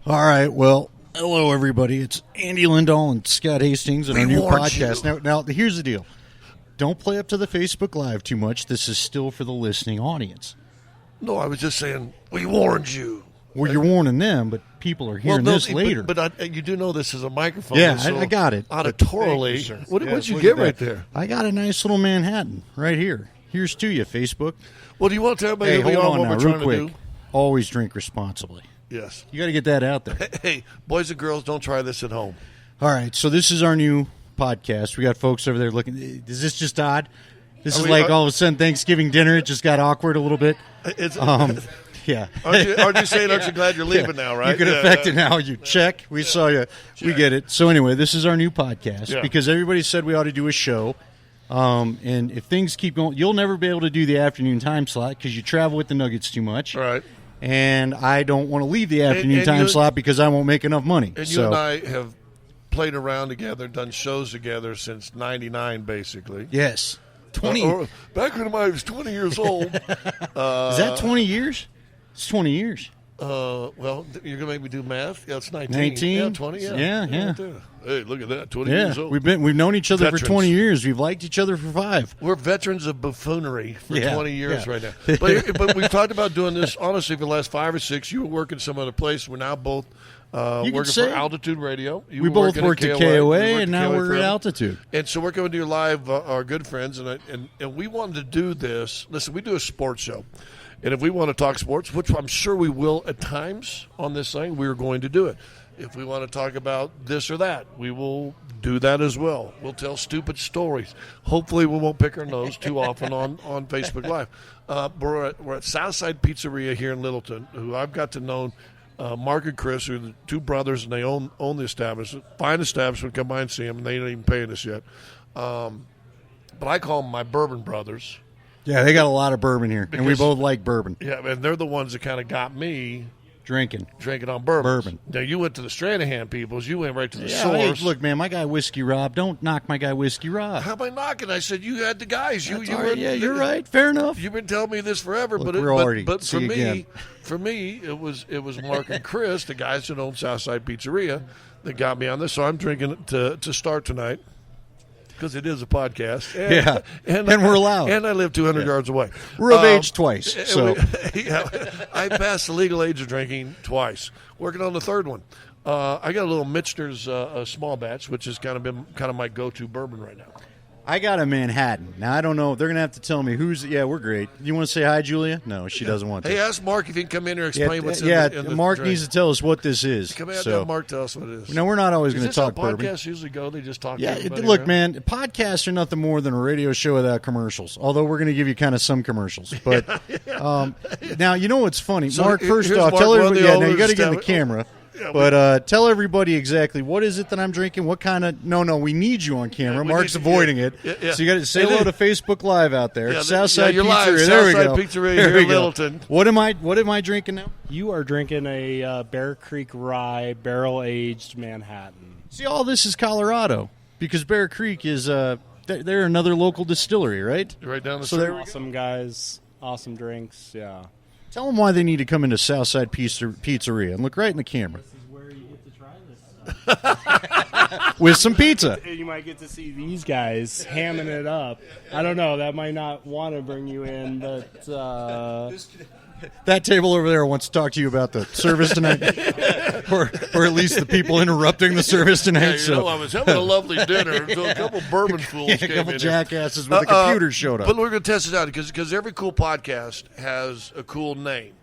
All right, well, hello, everybody. It's Andy Lindahl and Scott Hastings and our new podcast. Now, here's the deal. Don't play up to the Facebook Live too much. This is still for the listening audience. No, I was just saying, we warned you. Well, you're warning them, but people are hearing this later. But you do know this is a microphone. Yeah, so I got it. Auditorily. What did you get right there? I got a nice little Manhattan right here. Here's to you, Facebook. Well, do you want to tell everybody hold on what now, we're trying real quick. to do? Always drink responsibly. Yes. You got to get that out there. Hey, boys and girls, don't try this at home. All right, so this is our new podcast. We got folks over there looking. Is this just odd? This is like all of a sudden Thanksgiving dinner. It just got awkward a little bit. Yeah. Aren't you saying, aren't you glad you're leaving now, right? You can affect it now. You check. We saw you. Check. We get it. So anyway, this is our new podcast because everybody said we ought to do a show. And if things keep going, you'll never be able to do the afternoon time slot because you travel with the Nuggets too much. Right. And I don't want to leave the afternoon time slot because I won't make enough money. And you and I have played around together, done shows together since '99, basicly. Yes. 20. Back when I was 20 years old. Is that 20 years? It's 20 years. Well, you're going to make me do math? Yeah, it's 19. 19? Yeah, 20, yeah. Yeah. Hey, look at that, 20 years old. We've known each other Veterans. for 20 years. We've liked each other for 5. We're veterans of buffoonery for 20 years right now. Yeah. But we've talked about doing this, honestly, for the last 5 or 6. You were working some other place. We're now both working for Altitude Radio. We both worked at KOA, and now we're at Altitude. And so we're going to do live our good friends, and we wanted to do this. Listen, we do a sports show. And if we want to talk sports, which I'm sure we will at times on this thing, we're going to do it. If we want to talk about this or that, we will do that as well. We'll tell stupid stories. Hopefully we won't pick our nose too often on Facebook Live. We're at Southside Pizzeria here in Littleton, who I've got to know Mark and Chris, who are the two brothers, and they own the establishment. Fine establishment. Come by and see them, and they ain't even paying us yet. But I call them my bourbon brothers. Yeah, they got a lot of bourbon here, and we both like bourbon. Yeah, and they're the ones that kind of got me drinking on bourbon. Now, you went to the Stranahan peoples. You went right to the source. Hey, look, man, my guy Whiskey Rob. Don't knock my guy Whiskey Rob. How am I knocking? I said you had the guys. You're right. Fair enough. You've been telling me this forever, look, but for me, it was Mark and Chris, the guys that own Southside Pizzeria, that got me on this. So I'm drinking to start tonight. Because it is a podcast. And we're allowed. And I live 200 yards away. We're of age twice. So I passed the legal age of drinking twice. Working on the third one. I got a little Michener's small batch, which has kind of been my go-to bourbon right now. I got a Manhattan. Now, I don't know. They're going to have to tell me who's – yeah, we're great. You want to say hi, Julia? No, she doesn't want to. Hey, ask Mark if he can come in here and explain what's in the Mark drink. needs to tell us what this is. Come out and Mark tell us what it is. Now, we're not always going to talk bourbon. Podcasts usually go. They just talk to everybody. Look, man, podcasts are nothing more than a radio show without commercials, although we're going to give you kind of some commercials. But now, you know what's funny? So Mark, first off, tell everybody – now you got to get in the camera. Yeah, but tell everybody exactly what is it that I'm drinking, what kind of – no, we need you on camera. Mark's avoiding it. Yeah. So you got to say hello to Facebook Live out there. Southside Pizzeria. There we go. Pizzeria here in Littleton. What am I drinking now? You are drinking a Bear Creek Rye barrel-aged Manhattan. See, all this is Colorado because Bear Creek is they're another local distillery, right? Right down the street. Awesome guys, awesome drinks, yeah. Tell them why they need to come into Southside Pizzeria and look right in the camera. This is where you get to try this stuff. With some pizza. You might get to see these guys hamming it up. I don't know. That might not want to bring you in, but... That table over there wants to talk to you about the service tonight, or at least the people interrupting the service tonight. I was having a lovely dinner until a couple bourbon fools came in. A couple jackasses with a computer showed up. But we're going to test it out because every cool podcast has a cool name.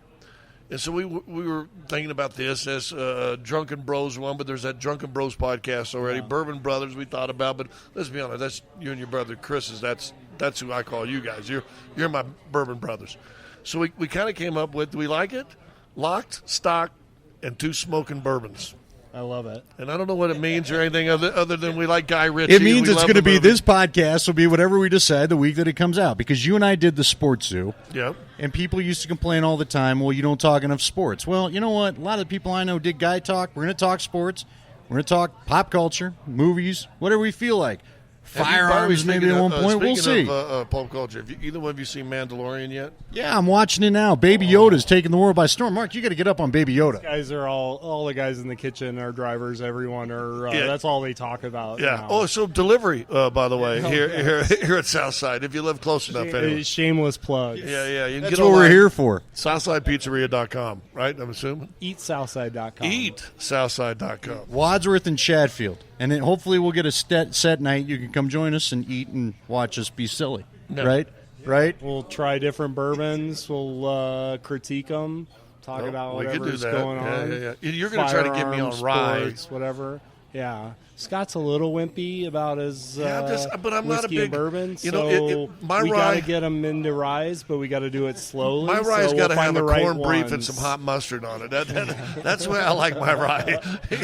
And so we were thinking about this as Drunken Bros one, but there's that Drunken Bros podcast already. Yeah. Bourbon Brothers we thought about, but let's be honest, that's you and your brother Chris's. That's who I call you guys. You're my Bourbon Brothers. So we kind of came up with, do we like it? Locked, stock, and 2 smoking bourbons. I love it. And I don't know what it means or anything other than we like Guy Ritchie. It means it's going to be, this podcast will be whatever we decide the week that it comes out. Because you and I did the Sports Zoo. Yep. And people used to complain all the time, well, you don't talk enough sports. Well, you know what? A lot of the people I know dig guy talk. We're going to talk sports. We're going to talk pop culture, movies, whatever we feel like. firearms maybe at one point. We'll see. Speaking of pop culture, either one of you seen Mandalorian yet? Yeah, I'm watching it now. Baby Yoda's taking the world by storm. Mark, you got to get up on Baby Yoda. Guys are all the guys in the kitchen, our drivers, everyone are. That's all they talk about. Yeah. Now. Oh, so delivery, by the way, here at Southside, if you live close enough. Anyway. Shameless plug. Yeah. You can That's get what we're here for. SouthsidePizzeria.com, right? I'm assuming. EatSouthside.com. EatSouthside.com. Wadsworth and Chatfield. And then hopefully we'll get a set night. You can come join us and eat and watch us be silly. Yeah. Right? We'll try different bourbons. We'll critique them. Talk about whatever's going on. Yeah. You're going to try to get me on rye. Sports, whatever. Yeah. Scott's a little wimpy about his but I'm not a whiskey big and bourbon. You so know, my we rye. got to get him into ryes, but we got to do it slowly. My rye's got to have a corned beef and ones. some hot mustard on it. That's the way I like my rye.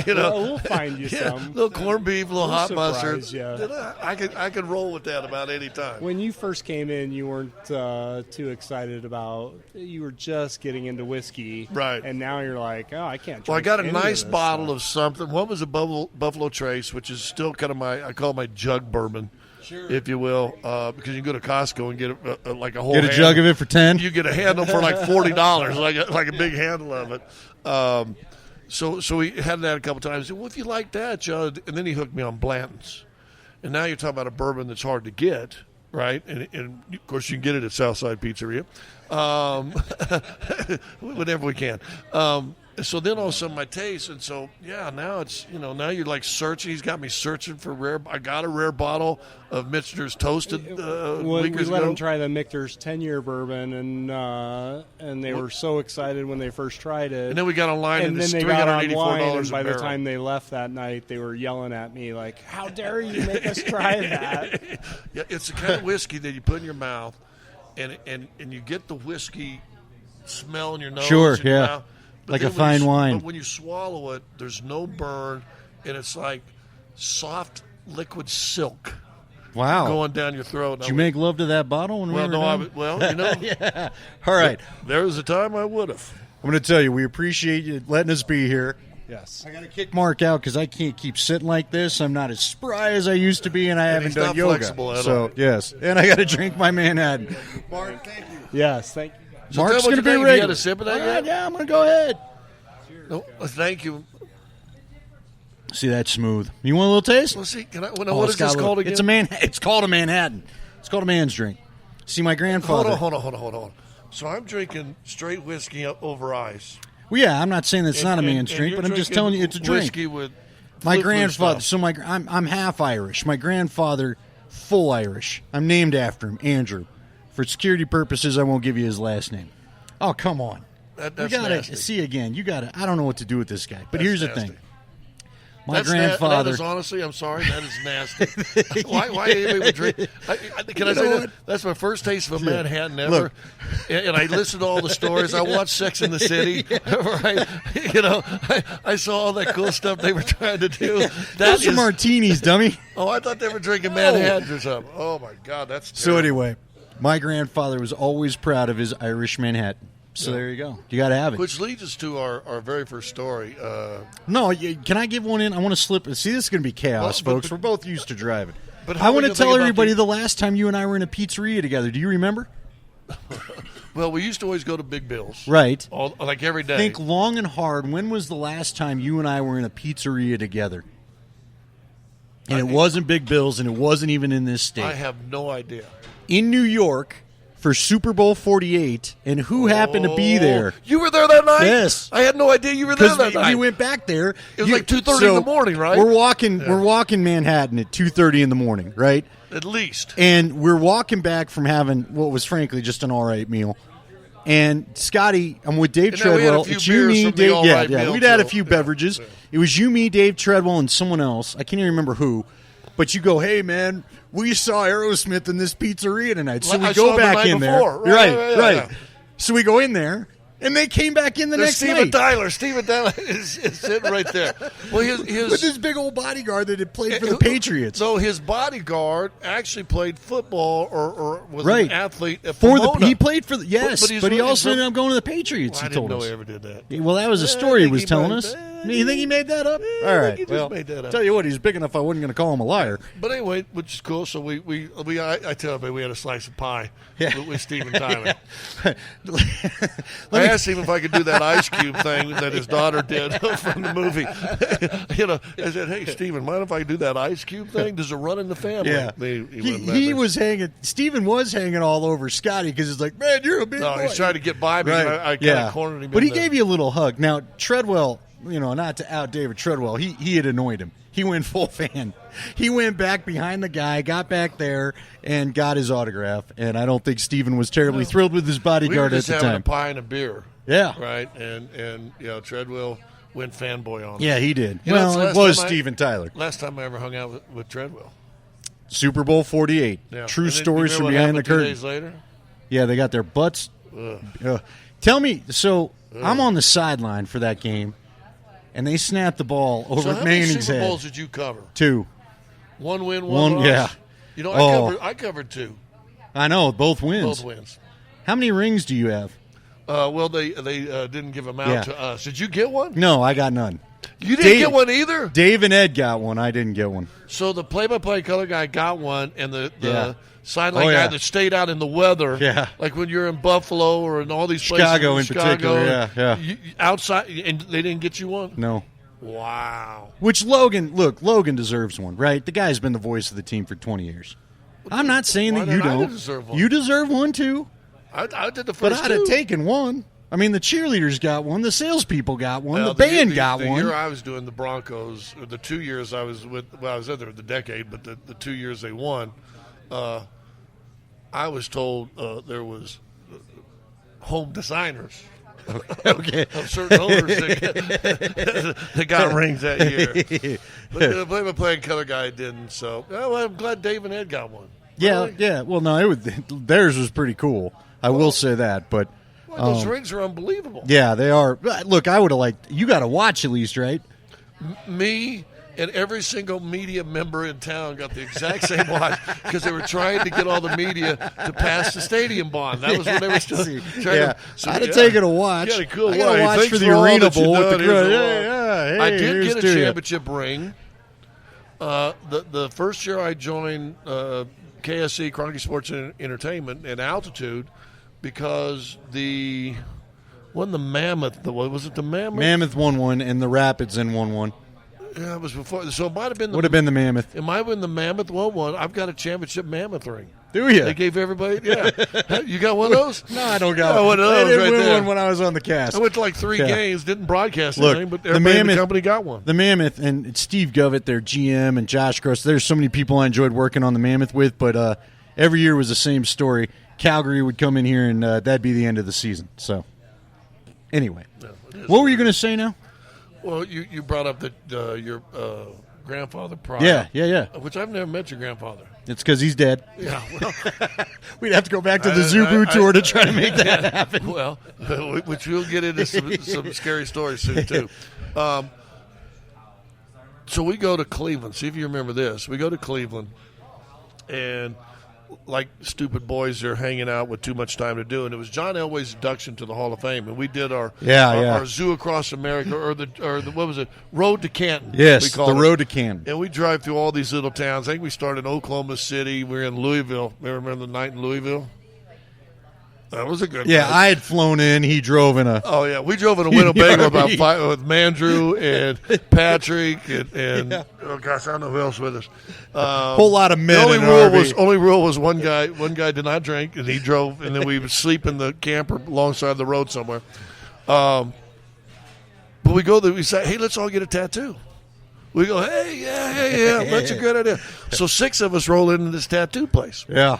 You know, we'll find you some. Little corned beef, little hot mustard. Yeah. I could roll with that about any time. When you first came in, you weren't too excited about. You were just getting into whiskey, right? And now you're like, oh, I can't. Well, I got a nice bottle of something. One was a Buffalo Trace, which is still kind of I call it my jug bourbon, if you will, because you can go to Costco and get like a whole. Get a jug of it for $10. You get a handle for like $40, like a big handle of it. So we had that a couple times. Said, well, if you like that, Joe, and then he hooked me on Blanton's, and now you're talking about a bourbon that's hard to get, right? And of course you can get it at Southside Pizzeria, whenever we can. So then all of a sudden my taste, and so now it's now you're like searching. He's got me searching for rare. I got a rare bottle of Michter's Toasted. We let him try the Michter's 10-year bourbon, and they were so excited when they first tried it. And then we got online, and it's then they got online, $384 and by a the barrel. time they left that night, they were yelling at me like, "How dare you make us try that?" Yeah, it's the kind of whiskey that you put in your mouth, and you get the whiskey smell in your nose. Sure, in your yeah. mouth. Like a fine wine. But when you swallow it, there's no burn, and it's like soft liquid silk Wow. going down your throat. Did you make love to that bottle when we were done? Yeah. All right. There was a time I would have. I'm going to tell you, we appreciate you letting us be here. Yes. I got to kick Mark out because I can't keep sitting like this. I'm not as spry as I used to be, and I haven't done yoga. Flexible at so all. Yes, and I got to drink my Manhattan. Mark, thank you. Yes, thank you. So Mark's going to be ready. ready. You had a sip of that yet? Yeah, I'm going to go ahead. No, thank you. See, that's smooth. You want a little taste? Well, see, what is this called again? It's called a Manhattan. It's called a man's drink. See, my grandfather. Hold on. So I'm drinking straight whiskey over ice. Well, yeah, I'm not saying that's not a man's drink, but I'm just telling you it's a drink. Whiskey with my grandfather. So I'm half Irish. My grandfather, full Irish. I'm named after him, Andrew. For security purposes, I won't give you his last name. Oh, come on. That's nasty. See again. You got to. I don't know what to do with this guy. But here's the thing. My That's grandfather. That is honestly, I'm sorry, that is nasty. Why anybody drink? Can I say that? That's my first taste of a Manhattan ever. Look. And I listened to all the stories. I watched Sex in the City. Right? I saw all that cool stuff they were trying to do. Those are martinis, dummy. Oh, I thought they were drinking Manhattans or something. Oh my God, that's terrible. So anyway, my grandfather was always proud of his Irish Manhattan. So there you go. You got to have it. Which leads us to our very first story. No, can I give one in? I want to slip. See, this is going to be chaos, folks. We're both used to driving. But I want to tell everybody the last time you and I were in a pizzeria together. Do you remember? Well, we used to always go to Big Bill's. Right. Like every day. Think long and hard. When was the last time you and I were in a pizzeria together? And it wasn't Big Bill's, and it wasn't even in this state. I have no idea. In New York for Super Bowl 48, and who happened to be there? You were there that night? Yes. I had no idea you were there that night. We went back there. It was like 2:30 in the morning, right? We're walking Manhattan at 2:30 in the morning, right? At least. And we're walking back from having what was frankly just an all right meal. And Scotty, I'm with Dave Treadwell. It's you, me, Dave. Yeah. We'd had a few beverages. Yeah. It was you, me, Dave Treadwell, and someone else. I can't even remember who. But you go, hey man, we saw Aerosmith in this pizzeria tonight. So we go back in there. Right. So we go in there, and they came back in the next night. Steven Tyler is sitting right there. Well, with his big old bodyguard that had played for the Patriots. So his bodyguard actually played football or was an athlete at Pomona. He played for but he also ended up going to the Patriots. Well, he told us. I didn't know he ever did that. Well, that was a story he was telling us. You think he made that up? Yeah, all right. He just made that up. Tell you what, he's big enough I wasn't going to call him a liar. But anyway, which is cool. So I tell everybody we had a slice of pie with Steven Tyler. I asked him if I could do that ice cube thing that his daughter did from the movie. I said, "Hey, Steven, mind if I do that ice cube thing? Does it run in the family?" Yeah. He was hanging. Steven was hanging all over Scotty because he's like, "Man, you're a big boy." He's trying to get by me. Right. I kind of cornered him. But he gave you a little hug. Now Treadwell, not to out David Treadwell, he had annoyed him. He went full fan. He went back behind the guy, got back there, and got his autograph. And I don't think Steven was terribly thrilled with his bodyguard at the time. We were just having a pie and a beer. Yeah. Right? And Treadwell went fanboy on him. Yeah, he did. It was Steven Tyler. Last time I ever hung out with Treadwell. Super Bowl 48. Yeah. True stories from behind the curtain. 2 days later? Yeah, they got their butts. Tell me, I'm on the sideline for that game. And they snapped the ball over Manning's head. How many Super Bowls did you cover? 2. One win, one loss? Yeah. I covered 2. I know, both wins. Both wins. How many rings do you have? Well, they didn't give them out to us. Did you get one? No, I got none. You didn't get one either? Dave and Ed got one. I didn't get one. So the play-by-play color guy got one, and the sideline guy that stayed out in the weather, like when you're in Buffalo or in all these places, Chicago in particular, outside, and they didn't get you one? No. Wow. Which Logan deserves one, right? The guy's been the voice of the team for 20 years. I'm not saying that you don't. Deserve one? You deserve one too. I did the first But I'd have taken one. I mean, the cheerleaders got one, the salespeople got one, the band got one. The year I was doing the Broncos, or the 2 years I was with, I was there the decade, but the 2 years they won, I was told there was home designers. Okay. Of certain owners that got rings that year. But the play-by-play color guy didn't, so I'm glad Dave and Ed got one. Yeah, yeah. Well, no, theirs was pretty cool. I will say that, but those rings are unbelievable. Yeah, they are. Look, I would have liked. You got to watch at least, right? Me and every single media member in town got the exact same watch because they were trying to get all the media to pass the stadium bond. That was what they were trying to. So, I'd have taken a watch. You got a cool watch. I got a watch for the Arena Bowl with the grill. Hey, I did get a championship ring. The first year I joined KSC, Kroenke Sports and Entertainment, at Altitude, because the Mammoth, was it the Mammoth? Mammoth won one, and the Rapids in won one. Yeah, it was before. So it might have been the Mammoth. It might have been the Mammoth one. I've got a championship Mammoth ring. Do you? They gave everybody. Yeah. You got one of those? No, I don't got one of those. I didn't right win there. one when I was on the cast. I went to like 3 games, didn't broadcast Look, anything, but everybody in the company got one. The Mammoth, and it's Steve Govett, their GM, and Josh Gross. There's so many people I enjoyed working on the Mammoth with, but every year was the same story. Calgary would come in here, and that'd be the end of the season. So, anyway, what were you going to say now? Well, you brought up that your grandfather, Pryor. Yeah. Which I've never met your grandfather. It's because he's dead. Yeah, well, we'd have to go back to the Zubu tour to try to make that happen. Well, which we'll get into some scary stories soon too. So we go to Cleveland. See if you remember this. We go to Cleveland, and like stupid boys, they're hanging out with too much time to do. And it was John Elway's induction to the Hall of Fame, and we did our Zoo Across America, or the what was it, Road to Canton? Yes, the Road to Canton. And we drive through all these little towns. I think we started in Oklahoma City. We were in Louisville. Remember the night in Louisville? That was a good night. I had flown in. He drove in a... Oh, yeah. We drove in a Winnebago with Mandrew and Patrick and oh, gosh, I don't know who else with us. Whole lot of men. The only rule was one guy did not drink, and he drove, and then we would sleep in the camper alongside the road somewhere. But we go there, we say, hey, let's all get a tattoo. We go, hey, yeah, that's a good idea. So 6 of us roll into this tattoo place. Yeah.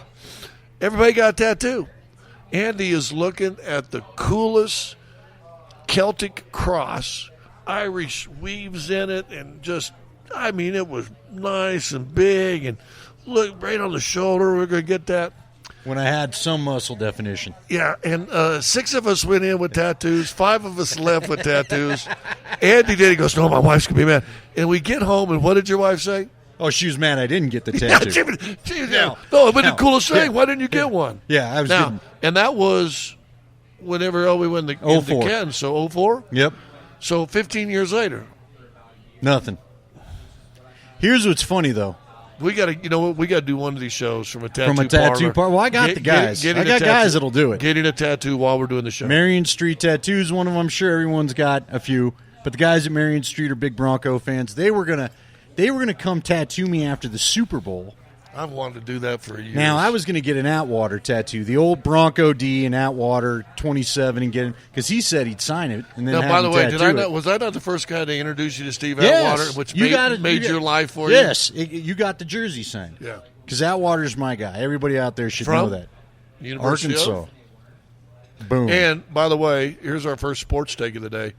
Everybody got a tattoo. Andy is looking at the coolest Celtic cross, Irish weaves in it, and just, I mean, it was nice and big, and look right on the shoulder. We're going to get that. When I had some muscle definition. Yeah, and 6 of us went in with tattoos. 5 of us left with tattoos. Andy did. He goes, no, my wife's going to be mad. And we get home, and what did your wife say? Oh, she was mad I didn't get the tattoo. But the coolest thing, why didn't you get one? Yeah, I was getting... And that was whenever we went into Canton, so 04? Yep. So 15 years later. Nothing. Here's what's funny, though. We got to, we got to do one of these shows from a tattoo parlor. Well, I got the guys. I got guys that'll do it. Getting a tattoo while we're doing the show. Marion Street Tattoos, one of them. I'm sure everyone's got a few. But the guys at Marion Street are big Bronco fans. They were gonna come tattoo me after the Super Bowl. I've wanted to do that for a year. Now, I was going to get an Atwater tattoo, the old Bronco D and Atwater 27, and get him because he said he'd sign it. And then, now, by the way, was I not the first guy to introduce you to Steve Atwater, which made your life for you? Yes, you got the jersey signed. Yeah, because Atwater's my guy. Everybody out there should know that. University Arkansas. Boom. And by the way, here's our first sports take of the day.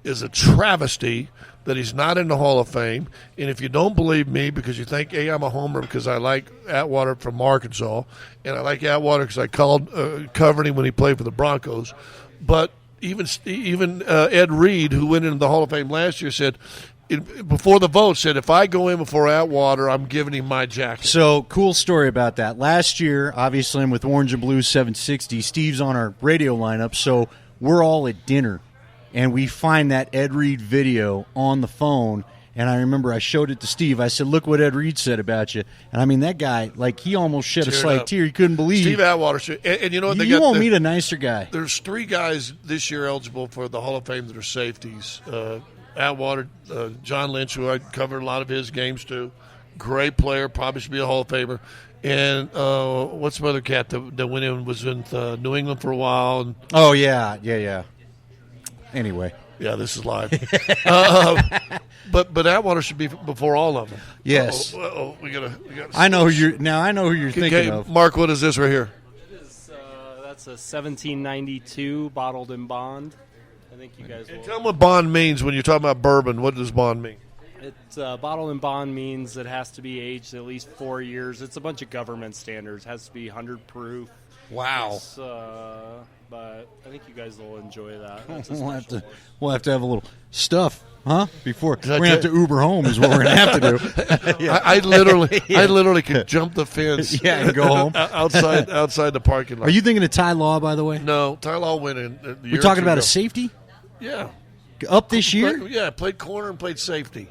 Is a travesty that he's not in the Hall of Fame. And if you don't believe me because you think, hey, I'm a homer because I like Atwater from Arkansas, and I like Atwater because I covered him when he played for the Broncos. But even Ed Reed, who went into the Hall of Fame last year, said before the vote, said if I go in before Atwater, I'm giving him my jacket. So, cool story about that. Last year, obviously, I'm with Orange and Blue 760. Steve's on our radio lineup, so we're all at dinner. And we find that Ed Reed video on the phone, and I remember I showed it to Steve. I said, look what Ed Reed said about you. And, I mean, that guy, like, he almost shed a slight tear. He couldn't believe. Steve Atwater. And you know what? You won't meet a nicer guy. There's 3 guys this year eligible for the Hall of Fame that are safeties. Atwater, John Lynch, who I covered a lot of his games too. Great player, probably should be a Hall of Famer. And what's the other cat that went in, was in New England for a while? And, oh, yeah. Anyway. Yeah, this is live. But Atwater should be before all of them. Yes. We gotta I know who you're thinking of. Mark, what is this right here? It is, that's a 1792 bottled in bond. I think you guys will. Tell them what bond means when you're talking about bourbon. What does bond mean? It's bottled in bond means it has to be aged at least 4 years. It's a bunch of government standards. It has to be 100 proof. Wow. But I think you guys will enjoy that. We'll have to have a little stuff, huh? Before we're gonna have to Uber home is what we're gonna have to do. Yeah. I literally could jump the fence. Yeah, and go home outside the parking lot. Are you thinking of Ty Law, by the way? No, Ty Law went in. We're talking about a safety. Yeah. Up this year. Played corner and played safety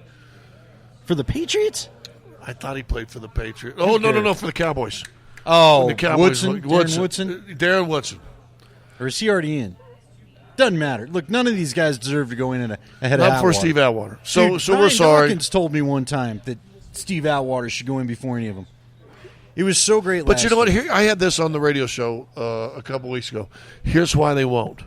for the Patriots. I thought he played for the Patriots. Oh no, for the Cowboys. Oh, the Cowboys. Darren Woodson. Or is he already in? Doesn't matter. Look, none of these guys deserve to go in ahead of Atwater. Not for Steve Atwater. So we're Ryan sorry. Dawkins told me one time that Steve Atwater should go in before any of them. It was so great But you know what? Here, I had this on the radio show a couple weeks ago. Here's why they won't.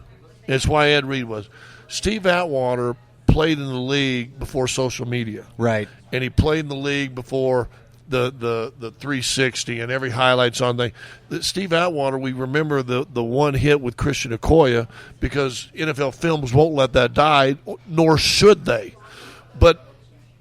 It's why Ed Reed was. Steve Atwater played in the league before social media. Right. And he played in the league before the 360 and every highlights on thing. Steve Atwater, we remember the one hit with Christian Okoye because NFL Films won't let that die, nor should they. But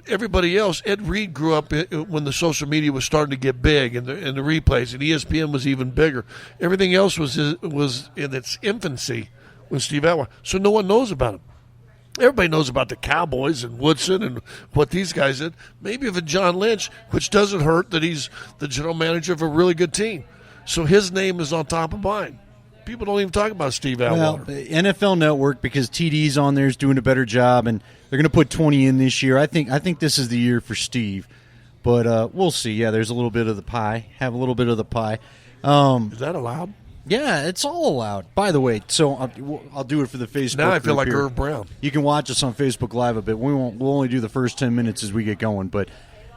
everybody else, Ed Reed grew up when the social media was starting to get big and the replays, and ESPN was even bigger. Everything else was in its infancy when Steve Atwater. So no one knows about him. Everybody knows about the Cowboys and Woodson and what these guys did. Maybe even John Lynch, which doesn't hurt that he's the general manager of a really good team. So his name is on top of mind. People don't even talk about Steve Atwater. Well, NFL Network, because TD's on there, is doing a better job, and they're going to put 20 in this year. I think this is the year for Steve. But we'll see. Yeah, there's a little bit of the pie. Have a little bit of the pie. Is that allowed? Yeah, it's all allowed. By the way, so I'll do it for the Facebook. Now I feel like here. Irv Brown. You can watch us on Facebook Live a bit. We'll only do the first 10 minutes as we get going. But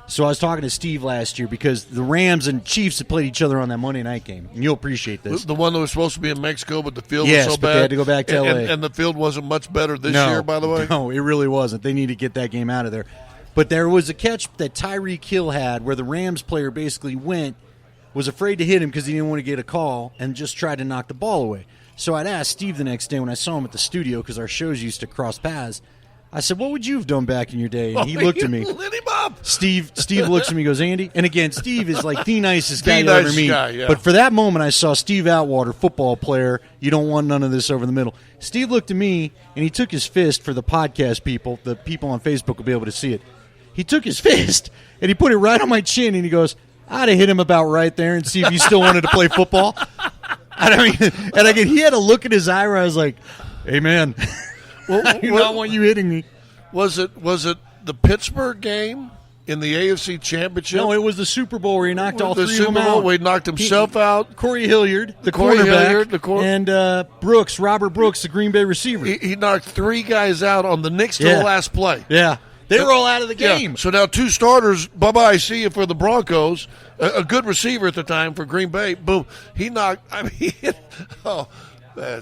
so I was talking to Steve last year because the Rams and Chiefs had played each other on that Monday night game, and you'll appreciate this. The one that was supposed to be in Mexico, but the field was so but bad. They had to go back to L.A. And the field wasn't much better this year, by the way. No, it really wasn't. They need to get that game out of there. But there was a catch that Tyreek Hill had where the Rams player basically was afraid to hit him because he didn't want to get a call and just tried to knock the ball away. So I'd asked Steve the next day when I saw him at the studio because our shows used to cross paths. I said, what would you have done back in your day? And he looked at me. Lit him up. Steve looks at me and goes, Andy. And again, Steve is like the nicest guy you'll ever meet. Yeah. But for that moment, I saw Steve Atwater, football player. You don't want none of this over the middle. Steve looked at me, and he took his fist for the podcast people. The people on Facebook will be able to see it. He took his fist, and he put it right on my chin, and he goes, I'd have hit him about right there and see if he still wanted to play football. And again, he had a look in his eye where I was like, hey, man. I do not want you hitting me. Was it the Pittsburgh game in the AFC Championship? No, it was the Super Bowl where he knocked all the three Super of them Bowl out. where he knocked himself out. Corey Hilliard, the Corey quarterback, Hilliard, and Robert Brooks, the Green Bay receiver. He knocked three guys out on the next to the last play. Yeah. They were all out of the game. Yeah. So now two starters, bye-bye, see you for the Broncos. A good receiver at the time for Green Bay. Boom. He knocked,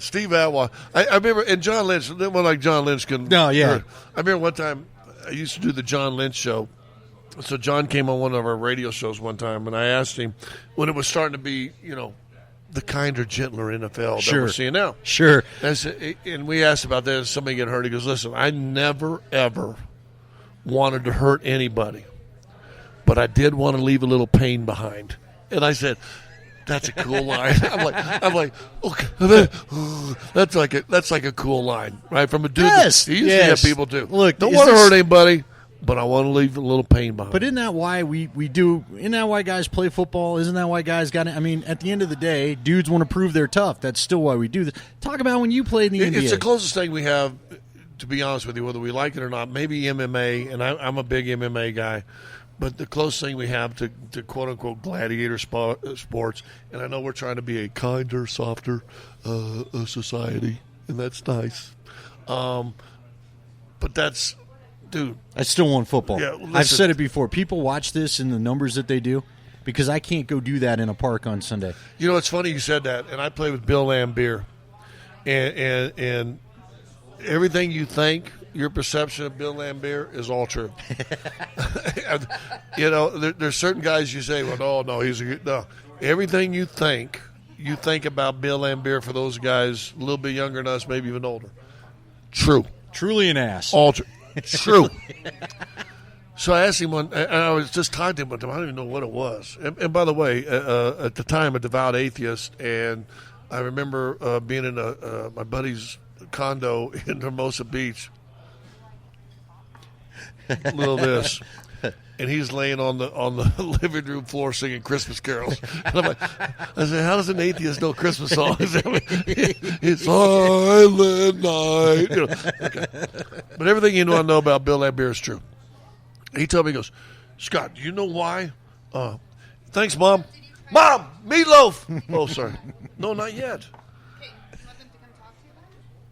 Steve Atwater. I remember, and John Lynch, well, like John Lynch can. No, yeah. I remember one time I used to do the John Lynch show. So John came on one of our radio shows one time, and I asked him when it was starting to be, the kinder, gentler NFL that we're seeing now. Sure. And we asked about that, and somebody get hurt. He goes, listen, I never, ever wanted to hurt anybody, but I did want to leave a little pain behind. And I said, that's a cool line. I'm like, okay, that's like a cool line, right? From a dude. Yes, that usually have people do. Look, don't want to hurt anybody, but I want to leave a little pain behind. But isn't that why we do? Isn't that why guys play football? Isn't that why guys got it? I mean, at the end of the day, dudes want to prove they're tough. That's still why we do this. Talk about when you played in the NBA. It's the closest thing we have, to be honest with you, whether we like it or not. Maybe MMA, and I'm a big MMA guy. But the closest thing we have to quote-unquote gladiator sports, and I know we're trying to be a kinder, softer society, and that's nice. But that's, dude. I still want football. Yeah, listen, I've said it before. People watch this in the numbers that they do because I can't go do that in a park on Sunday. You know, it's funny you said that, and I played with Bill Lambier, and everything you think, your perception of Bill Lambier is all true. There's certain guys you say, well, no, he's a good. No, everything you think about Bill Lambier for those guys a little bit younger than us, maybe even older. True. Truly an ass. All true. So I asked him and I was just talking to him one time. I don't even know what it was. And by the way, at the time, a devout atheist, and I remember being in my buddy's condo in Hermosa Beach. Little this, and he's laying on the living room floor singing Christmas carols. And I'm like, I said, how does an atheist know Christmas songs? It's Silent Night. Okay. But everything you know about Bill Lambier is true. He told me, he goes, Scott, do you know why? Thanks, Mom. Mom, meatloaf. Oh, sorry. No, not yet.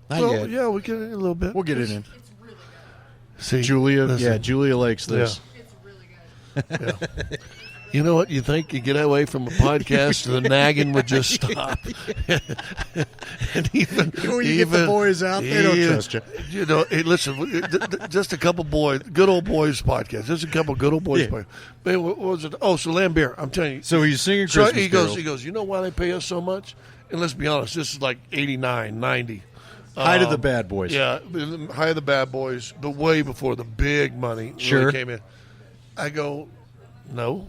Not yet. Yeah, we get it in a little bit. We'll get it in. See, Julia, Julia likes this. It's really good. Yeah. You know what? You think you get away from a podcast, the nagging would just stop. And even when you get the boys out, they don't trust you. You know, hey, listen, just a couple boys, good old boys podcast. Just a couple good old boys podcast. Man, what was it? Oh, so Lambier, I'm telling you. So he's singing Christmas carols. He goes, you know why they pay us so much? And let's be honest, this is like 89, 90. Height of the bad boys. Yeah, height of the bad boys, but way before the big money really came in. I go, no.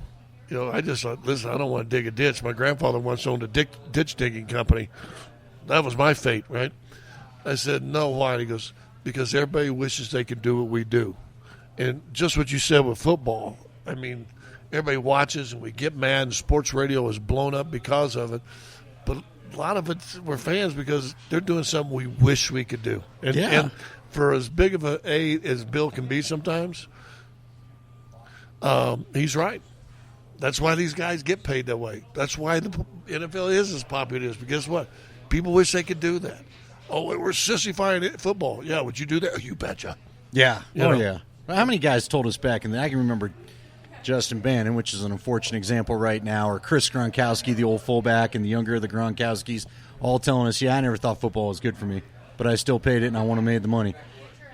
You know, I just thought, listen, I don't want to dig a ditch. My grandfather once owned a ditch digging company. That was my fate, right? I said, no, why? He goes, because everybody wishes they could do what we do. And just what you said with football, I mean, everybody watches and we get mad and sports radio is blown up because of it. But a lot of it, we're fans because they're doing something we wish we could do. And for as big of a as Bill can be sometimes, he's right. That's why these guys get paid that way. That's why the NFL is as popular as it is. But guess what? People wish they could do that. Oh, we're sissifying football. Yeah, would you do that? Oh, you betcha. Yeah. You know? Yeah. Well, how many guys told us back in the – I can remember Justin Bannon, which is an unfortunate example right now, or Chris Gronkowski, the old fullback, and the younger of the Gronkowskis, all telling us, yeah, I never thought football was good for me, but I still paid it and I want to make the money.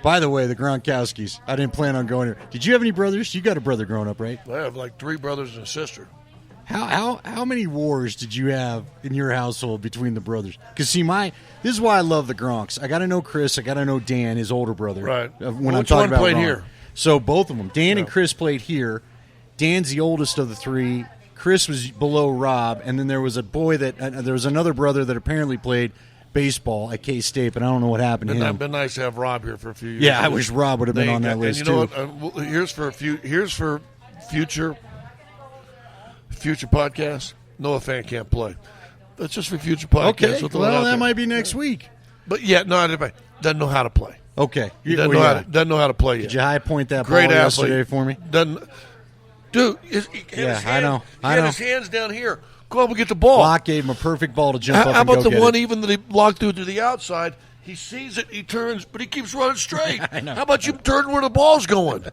By the way, the Gronkowskis, I didn't plan on going here. Did you have any brothers? You got a brother growing up, right? I have like 3 brothers and a sister. How many wars did you have in your household between the brothers? Because, see, this is why I love the Gronks. I got to know Chris. I got to know Dan, his older brother. Right. When I'm Which talking one about played Gronk. here? So both of them. Dan and Chris played here. Dan's the oldest of the 3. Chris was below Rob. And then there was a boy there was another brother that apparently played baseball at K-State, but I don't know what happened to him. It'd been nice to have Rob here for a few years. Yeah, I wish Rob would have been on that list, and you know what? Here's for future podcasts. Noah Fan can't play. That's just for future podcasts. Okay, well, that might be next week. But, yeah, no, everybody doesn't know how to play. Okay. He doesn't know how to play yet. Did you high point that Great ball athlete. yesterday for me? Dude, I know. He had his hands down here. Go up and get the ball. Block gave him a perfect ball to jump up How and go about the get one it. even that he blocked through to the outside? He sees it, he turns, but he keeps running straight. I know. How about you turn where the ball's going?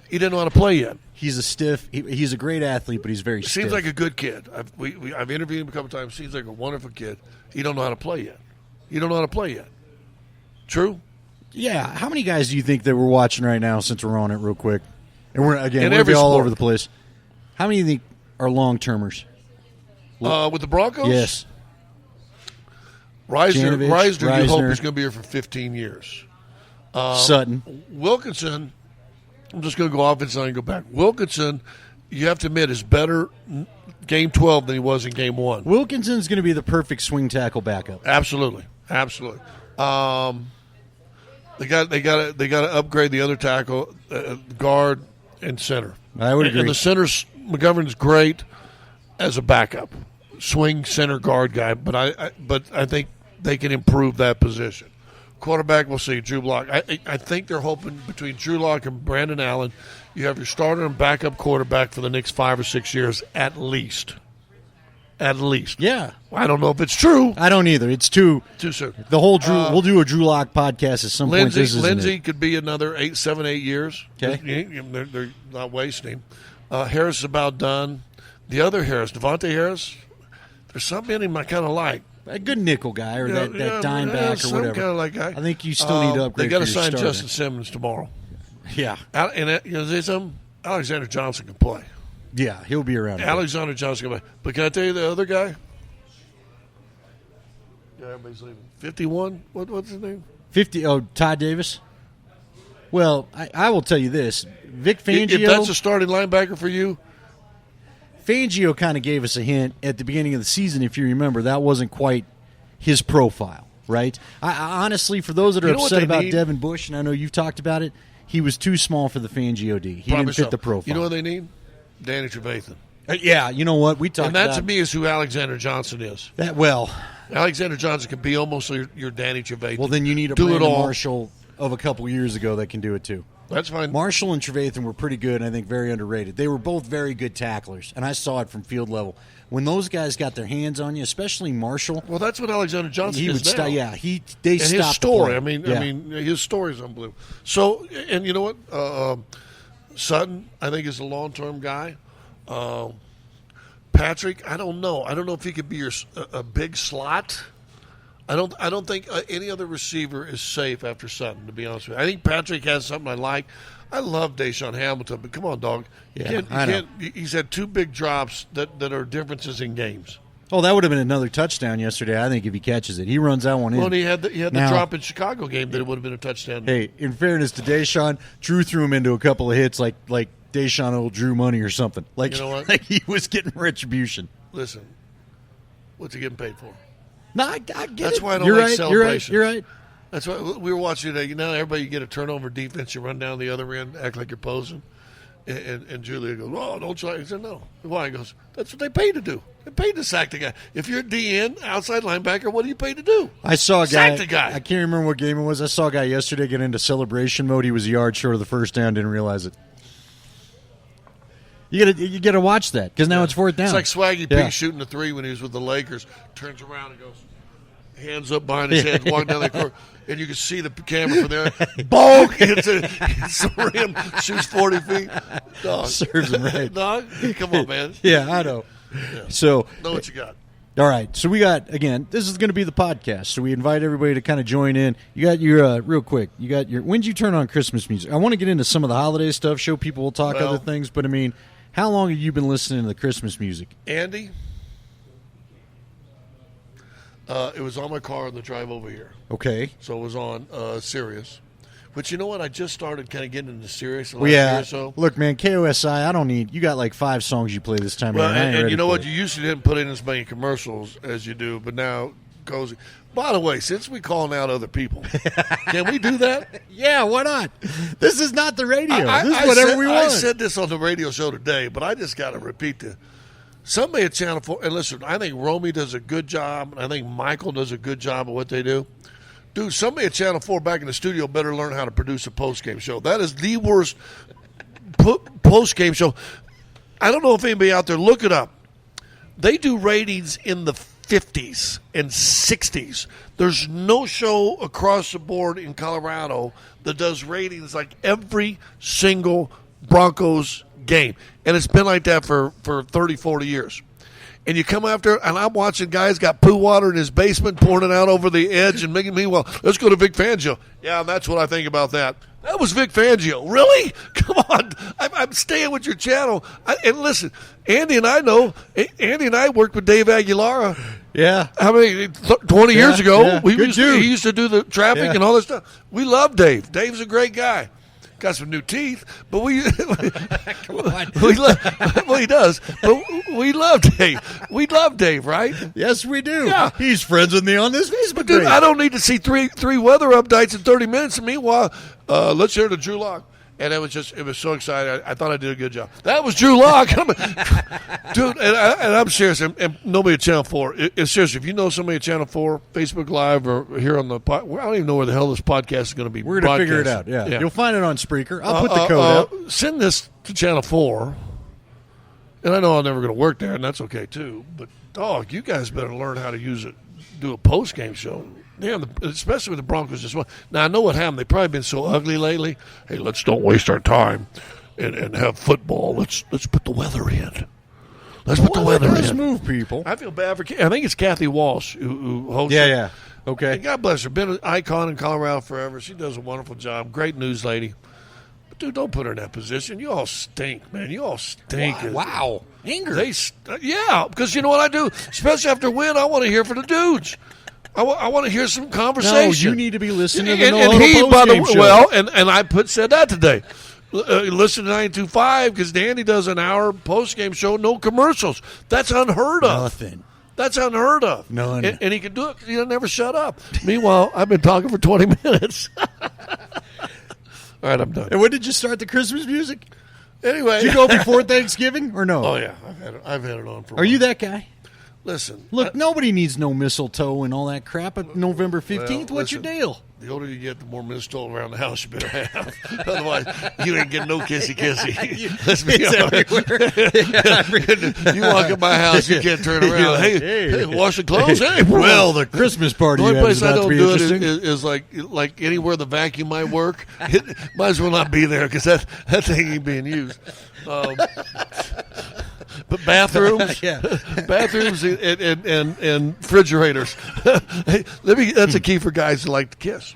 He didn't know how to play yet. He's a stiff. He's a great athlete, but he's very stiff. Seems like a good kid. I've interviewed him a couple times. Seems like a wonderful kid. He don't know how to play yet. True? Yeah. How many guys do you think that we're watching right now since we're on it real quick? And we're going to every be all sport. over the place. How many do you think are long-termers? With the Broncos? Yes. Reisner, you hope Reisner. he's going to be here for 15 years. Sutton. Wilkinson, I'm just going to go offense and go back. Wilkinson, you have to admit, is better game 12 than he was in game 1. Wilkinson's going to be the perfect swing tackle backup. Absolutely. They got to upgrade the other tackle, guard, and center. I would agree. And the center's McGovern's great as a backup, swing center guard guy. But I think they can improve that position. Quarterback, we'll see. Drew Lock. I think they're hoping between Drew Lock and Brandon Allen, you have your starter and backup quarterback for the next 5 or 6 years at least. At least. Yeah. I don't know if it's true. I don't either. It's too soon. The whole Drew. We'll do a Drew Lock podcast at some point. Lindsey could be another 7, 8 years. Okay. They're not wasting. Harris is about done. The other Harris, Devontae Harris, there's something in him I kind of like. A good nickel guy or that dime back or whatever. Kind of like guy. I think you still need to upgrade. They got to for your sign starter. Justin Simmons tomorrow. Yeah. There's something. Alexander Johnson can play. Yeah, he'll be around. Alexander Johnson can play. But can I tell you the other guy? Yeah, everybody's leaving. 51? What's his name? 50. Oh, Todd Davis? Well, I will tell you this. Vic Fangio. If that's a starting linebacker for you, Fangio kind of gave us a hint at the beginning of the season, if you remember. That wasn't quite his profile, right? I honestly, for those that are upset about Devin Bush, and I know you've talked about it, he was too small for the Fangio D. He didn't fit the profile. You know what they need? Danny Trevathan. Yeah, you know what? We talked about. And that to me is who Alexander Johnson is. Alexander Johnson can be almost your Danny Trevathan. Well, then you need a Brandon Marshall of a couple years ago that can do it too. That's fine. Marshall and Trevathan were pretty good and I think very underrated. They were both very good tacklers, and I saw it from field level. When those guys got their hands on you, especially Marshall. Well, that's what Alexander Johnson is now. They stopped his story. the play. I mean, his story is unbelievable. So, and you know what? Sutton, I think, is a long-term guy. Patrick, I don't know. I don't know if he could be a big slot. I don't think any other receiver is safe after Sutton, to be honest with you. I think Patrick has something I like. I love Deshaun Hamilton, but come on, dog. He's had 2 big drops that are differences in games. Oh, that would have been another touchdown yesterday, I think, if he catches it. He runs that one in. Well, and he had the drop in Chicago game that it would have been a touchdown. Hey, in fairness to Deshaun, Drew threw him into a couple of hits like Deshaun owed Drew money or something. Like, you know what? Like he was getting retribution. Listen, what's he getting paid for? No, I get it. That's why I don't like celebration. You're right. That's why we were watching today. Now everybody, you get a turnover defense, you run down the other end, act like you're posing. And Julia goes, "Oh, don't try." He said, "No." Why? He goes, "That's what they paid to do. They paid to sack the guy. If you're a DN, outside linebacker, what are you paid to do? I saw a guy. Sack the guy." I can't remember what game it was. I saw a guy yesterday get into celebration mode. He was a yard short of the first down. Didn't realize it. You got to watch that because now it's 4th down. It's like Swaggy P shooting the 3 when he was with the Lakers. Turns around and goes, hands up behind his head, walking down the court, and you can see the camera from there. Bonk! Hits the rim, shoots 40 feet. Dog. Serves him right. Dog, come on, man. Yeah, I know. Yeah. So know what you got. All right, so we got, again, this is going to be the podcast, so we invite everybody to kind of join in. You got your, real quick, when did you turn on Christmas music? I want to get into some of the holiday stuff, show people we'll talk other things, but I mean, how long have you been listening to the Christmas music? Andy, it was on my car on the drive over here. Okay. So it was on Sirius. But you know what? I just started kind of getting into Sirius last year or so. Look, man, KOSI, I don't need – you got like 5 songs you play this time of year. And you know what? You usually didn't put in as many commercials as you do, but now goes – by the way, since we're calling out other people, can we do that? Yeah, why not? This is not the radio. This is whatever we want. I said this on the radio show today, but I just got to repeat this. Somebody at Channel 4 – and listen, I think Romy does a good job, and I think Michael does a good job of what they do. Dude, somebody at Channel 4 back in the studio better learn how to produce a post-game show. That is the worst post-game show. I don't know if anybody out there, look it up. They do ratings in the 50s and 60s. There's no show across the board in Colorado that does ratings like every single Broncos game. And it's been like that for 30, 40 years. And you come after, and I'm watching guys got poo water in his basement, pouring it out over the edge, and making me, well, let's go to Vic Fangio. Yeah, that's what I think about that. That was Vic Fangio. Really? Come on. I'm staying with your channel. And listen, Andy and I worked with Dave Aguilera. Yeah. How many, 20 years ago? Yeah. He used to do the traffic and all that stuff. We love Dave. Dave's a great guy. Got some new teeth, but Come on. well, he does. But we love Dave. We love Dave, right? Yes, we do. Yeah. He's friends with me on this Facebook Dude, page. I don't need to see three weather updates in 30 minutes. And meanwhile, let's hear the Drew Lock. And it was so exciting. I thought I did a good job. That was Drew Lock. Dude, and I'm serious. And nobody at Channel 4. It's serious. If you know somebody at Channel 4, Facebook Live, or here on the I don't even know where the hell this podcast is going to be. We're going to figure it out. Yeah. You'll find it on Spreaker. I'll put the code up. Send this to Channel 4. And I know I'm never going to work there, and that's okay, too. But, dog, you guys better learn how to use it, do a post-game show. Yeah, especially with the Broncos this one. Now, I know what happened. They've probably been so ugly lately. Hey, let's don't waste our time and have football. Let's put the weather in. Let's put the weather in. Let's move, people. I feel bad for I think it's Kathy Walsh who hosts it. Yeah. Okay. And God bless her. Been an icon in Colorado forever. She does a wonderful job. Great news lady. But, dude, don't put her in that position. You all stink, man. You all stink. Wow. Anger. Yeah, because you know what I do? Especially after a win, I want to hear from the dudes. I want to hear some conversation. No, you need to be listening to the and I said that today. Listen to 92.5 because Danny does an hour post-game show, no commercials. That's unheard of. Nothing. That's unheard of. None. And he can do it because he'll never shut up. Meanwhile, I've been talking for 20 minutes. All right, I'm done. And when did you start the Christmas music? Anyway. Did you go before Thanksgiving or no? Oh, yeah. I've had it on for a while. Are you that guy? Listen. Look, nobody needs no mistletoe and all that crap at November 15th. What's your deal? The older you get, the more mistletoe around the house you better have. Otherwise, you ain't getting no kissy-kissy. Let's be honest. You walk in my house, you can't turn around. Hey, wash the clothes? Hey, well, the Christmas party the only place I about don't to be do it interesting. is like anywhere the vacuum might work. It might as well not be there because that thing ain't being used. But bathrooms, bathrooms and refrigerators. Hey, that's a key for guys who like to kiss.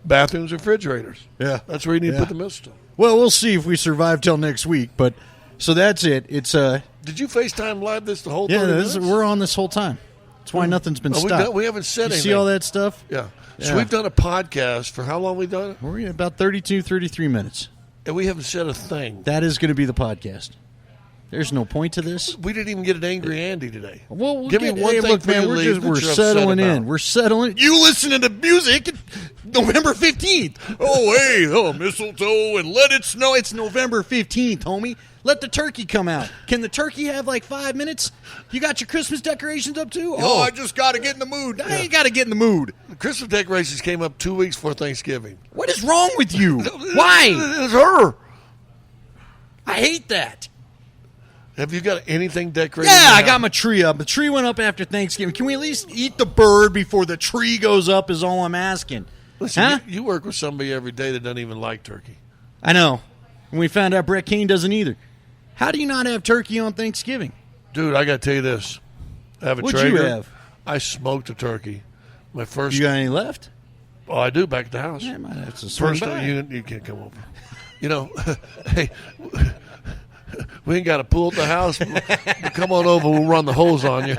Bathrooms and refrigerators. Yeah, that's where you need to put the mistletoe. Well, we'll see if we survive till next week. But so that's it. It's Did you FaceTime live this the whole 30 minutes? We're on this whole time. That's why nothing's been stopped. We haven't said anything. See all that stuff? Yeah. So we've done a podcast for how long? We've done it? We're about 32, 33 minutes. And we haven't said a thing. That is going to be the podcast. There's no point to this. We didn't even get an angry Andy today. Well, give me one thing. Look, man, we're settling in. We're settling. You listening to music November 15th. Mistletoe and let it snow. It's November 15th, homie. Let the turkey come out. Can the turkey have like 5 minutes? You got your Christmas decorations up too? Oh, I just got to get in the mood. Yeah. I ain't got to get in the mood. The Christmas decorations came up 2 weeks before Thanksgiving. What is wrong with you? Why? It's her. I hate that. Have you got anything decorated? Yeah, I got my tree up. The tree went up after Thanksgiving. Can we at least eat the bird before the tree goes up is all I'm asking. Listen, you work with somebody every day that doesn't even like turkey. I know. And we found out Brett Kane doesn't either. How do you not have turkey on Thanksgiving? Dude, I got to tell you this. I have a What'd Traeger. You have? I smoked a turkey. My first. You got any left? Oh, I do back at the house. Yeah, I might have to swing first by. You can't come over. You know, hey, we ain't got a pool at the house. Come on over. We'll run the hose on you.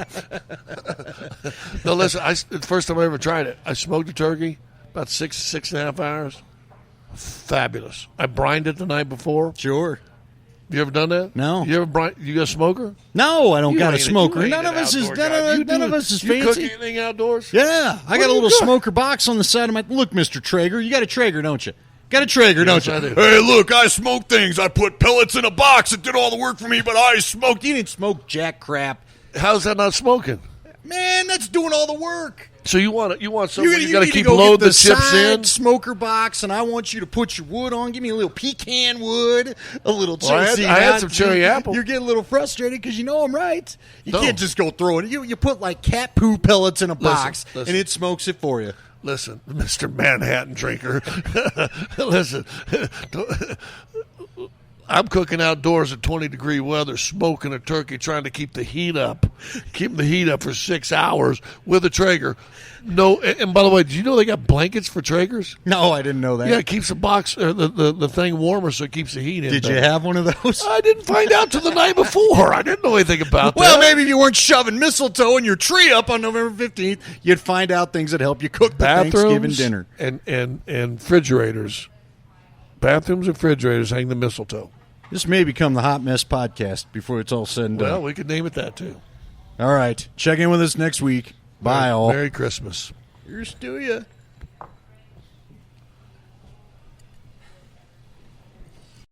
No, listen. The first time I ever tried it, I smoked a turkey about 6.5 hours. Fabulous. I brined it the night before. Sure. You ever done that? No. You got a smoker? No, I don't got a smoker. None of us is fancy. You cook anything outdoors? Yeah, I got a little smoker box on the side of my. Look, Mr. Traeger, you got a Traeger, don't you? Got a Traeger, don't you? I do. Hey, look, I smoke things. I put pellets in a box. It did all the work for me, but I smoked. You didn't smoke jack crap. How's that not smoking? Man, that's doing all the work. So you want something you got to keep go loading get the chips side in? Smoker box, and I want you to put your wood on. Give me a little pecan wood, a little cherry. I had some cherry apple. You're getting a little frustrated because you know I'm right. You can't just go throw it. You put like cat poo pellets in a box, and it smokes it for you. Listen, Mr. Manhattan drinker. Listen, I'm cooking outdoors at 20-degree weather, smoking a turkey, trying to keep the heat up for 6 hours with a Traeger. No, and by the way, did you know they got blankets for Traegers? No, I didn't know that. Yeah, it keeps the box or the thing warmer, so it keeps the heat in. Did you have one of those? I didn't find out till the night before. I didn't know anything about that. Well, maybe if you weren't shoving mistletoe in your tree up on November 15th, you'd find out things that help you cook the Thanksgiving dinner. And refrigerators. Bathrooms and refrigerators hang the mistletoe. This may become the Hot Mess Podcast before it's all said and done. Well, we could name it that, too. All right. Check in with us next week. Bye, all. Merry Christmas. Here's to you.